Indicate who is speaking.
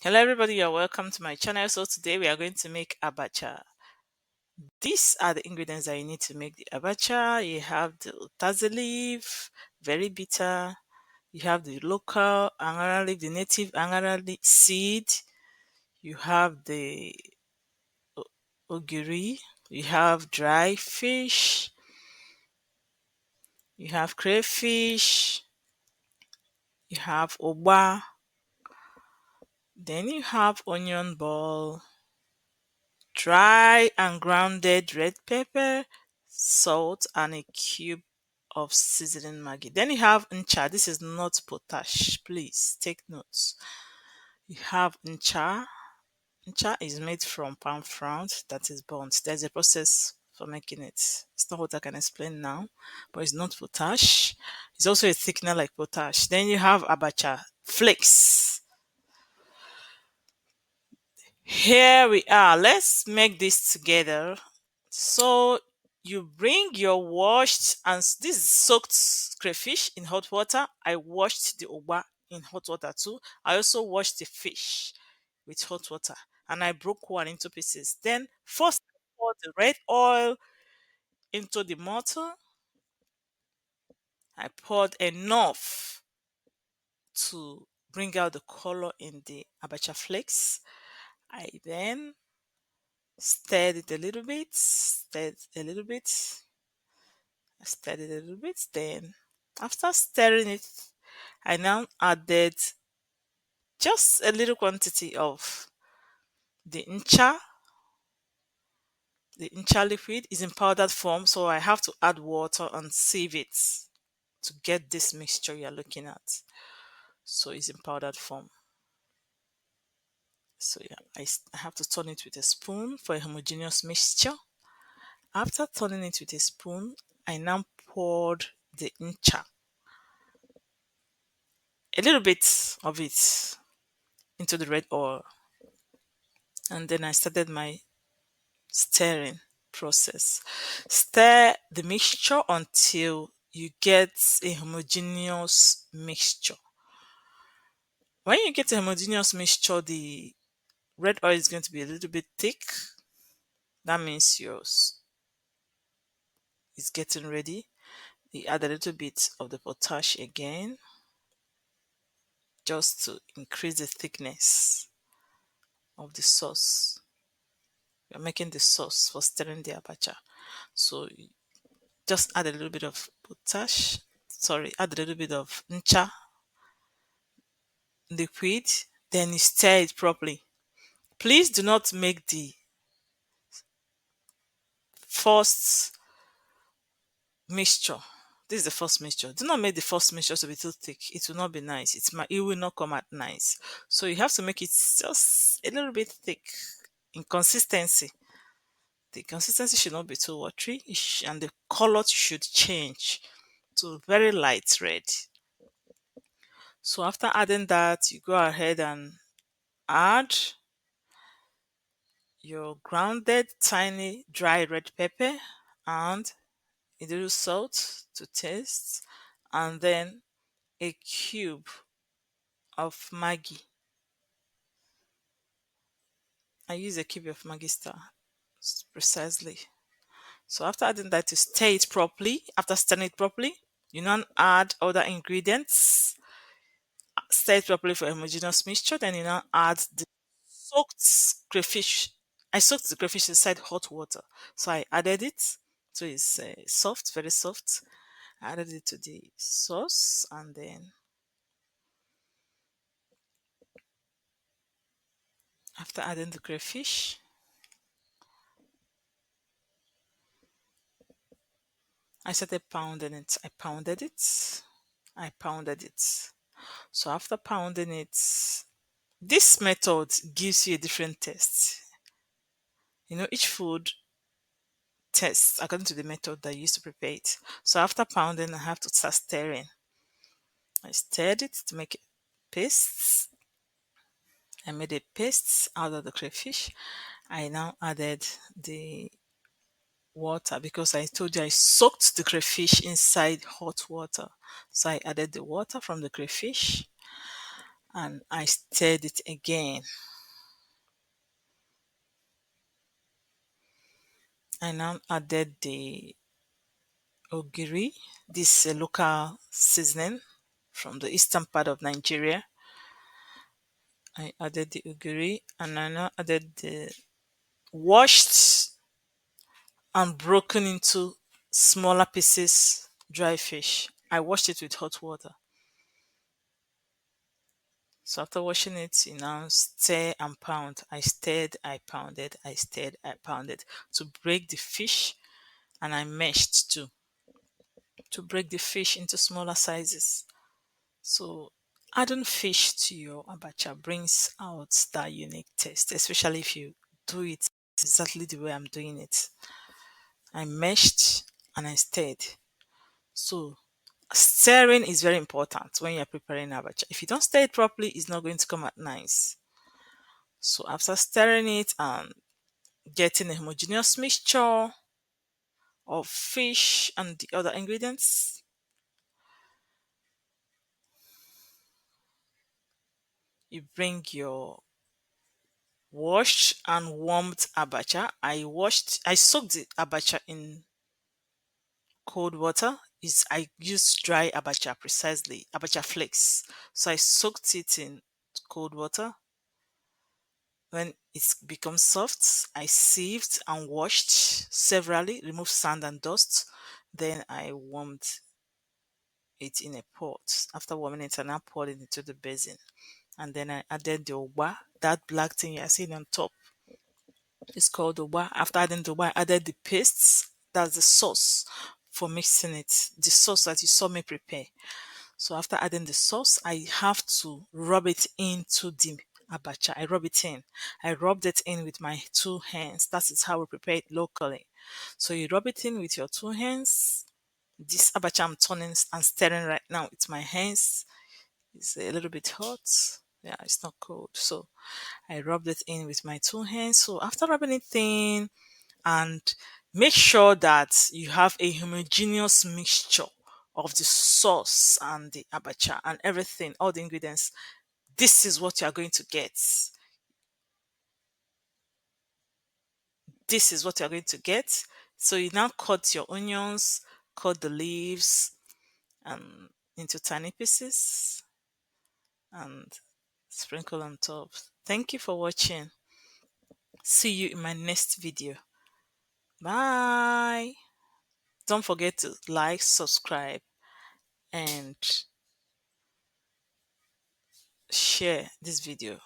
Speaker 1: Hello everybody, you're welcome to my channel. So today we are going to make Abacha. These are the ingredients that you need to make the Abacha. You have the Utazi leaf, very bitter. You have the local Angara leaf, the native Angara seed. You have the Ogiri. You have dry fish. You have crayfish. You have Ugba. Then you have onion ball, dry and grounded red pepper, salt, and a cube of seasoning Maggi. Then you have Ncha. This is not potash. Please take notes. You have Ncha. Ncha is made from palm frond that is burnt. There's a process for making it. It's not what I can explain now, but it's not potash. It's also a thickener like potash. Then you have Abacha flakes. Here we are. Let's make this together. So you bring your washed and this is soaked crayfish in hot water. I washed the Ugba in hot water too. I also washed the fish with hot water and I broke one into pieces. Then first I poured the red oil into the mortar. I poured enough to bring out the color in the abacha flakes. I then stirred it a little bit, stirred it a little bit. Then, after stirring it, I now added just a little quantity of the Ncha. The Ncha liquid is in powdered form, so I have to add water and sieve it to get this mixture you're looking at. So it's in powdered form. So yeah, I have to turn it with a spoon for a homogeneous mixture. After turning it with a spoon, I now poured the Ncha, a little bit of it, into the red oil, and then I started my stirring process. Stir the mixture until you get a homogeneous mixture. When you get a homogeneous mixture, the red oil is going to be a little bit thick. That means yours is getting ready. You add a little bit of the potash again, just to increase the thickness of the sauce. You're making the sauce for stirring the abacha. So just add a little bit of potash. Sorry, add a little bit of ncha liquid. Then you stir it properly. Please do not make the first mixture. This is the first mixture. Do not make the first mixture to be too thick. It will not be nice. It will not come out nice. So you have to make it just a little bit thick in consistency. The consistency should not be too watery, and the color should change to very light red. So after adding that, you go ahead and add your grounded tiny dry red pepper and a little salt to taste, and then a cube of Maggi. I use a cube of Maggi star precisely. So after adding that, you stir it properly. After stirring it properly, you now add other ingredients. Stir it properly for a homogeneous mixture. Then you now add the soaked crayfish. I soaked the crayfish inside hot water, so I added it. So it's soft, very soft. I added it to the sauce, and then after adding the crayfish, I started pounding it. I pounded it. I pounded it. So after pounding it, this method gives you a different taste. Each food tastes according to the method that you used to prepare it. So after pounding, I have to start stirring. I stirred it to make it paste. I made a paste out of the crayfish. I now added the water because I told you I soaked the crayfish inside hot water. So I added the water from the crayfish and I stirred it again. I now added the Ogiri. This is a local seasoning from the eastern part of Nigeria. I added the Ogiri and I now added the washed and broken into smaller pieces dry fish. I washed it with hot water. So after washing it, you now stir and pound. I stirred, I pounded, I stirred, I pounded to break the fish, and I meshed too to break the fish into smaller sizes. So adding fish to your abacha brings out that unique taste, especially if you do it exactly the way I'm doing it. I meshed and I stirred. So stirring is very important when you're preparing abacha. If you don't stir it properly, it's not going to come out nice. So after stirring it and getting a homogeneous mixture of fish and the other ingredients, you bring your washed and warmed abacha. I soaked the abacha in cold water. Is I used dry abacha, precisely abacha flakes. So I soaked it in cold water. When it becomes soft, I sieved and washed severally, removed sand and dust. Then I warmed it in a pot. After warming it, I now poured it into the basin. And then I added the Ugba, that black thing you are seeing on top. It's called Ugba. After adding the Ugba, I added the pastes. That's the sauce for mixing it. The sauce that you saw me prepare. So after adding the sauce, I have to rub it into the abacha. I rub it in. I rubbed it in with my two hands. That is how we prepare it locally. So you rub it in with your two hands. This abacha I'm turning and stirring right now with my hands. It's a little bit hot. Yeah, it's not cold. So I rubbed it in with my two hands. So after rubbing it in, and make sure that you have a homogeneous mixture of the sauce and the abacha and everything, all the ingredients. This is what you are going to get. This is what you are going to get. So you now cut your onions, cut the leaves into tiny pieces and sprinkle on top. Thank you for watching. See you in my next video. Bye. Don't forget to like, subscribe, and share this video.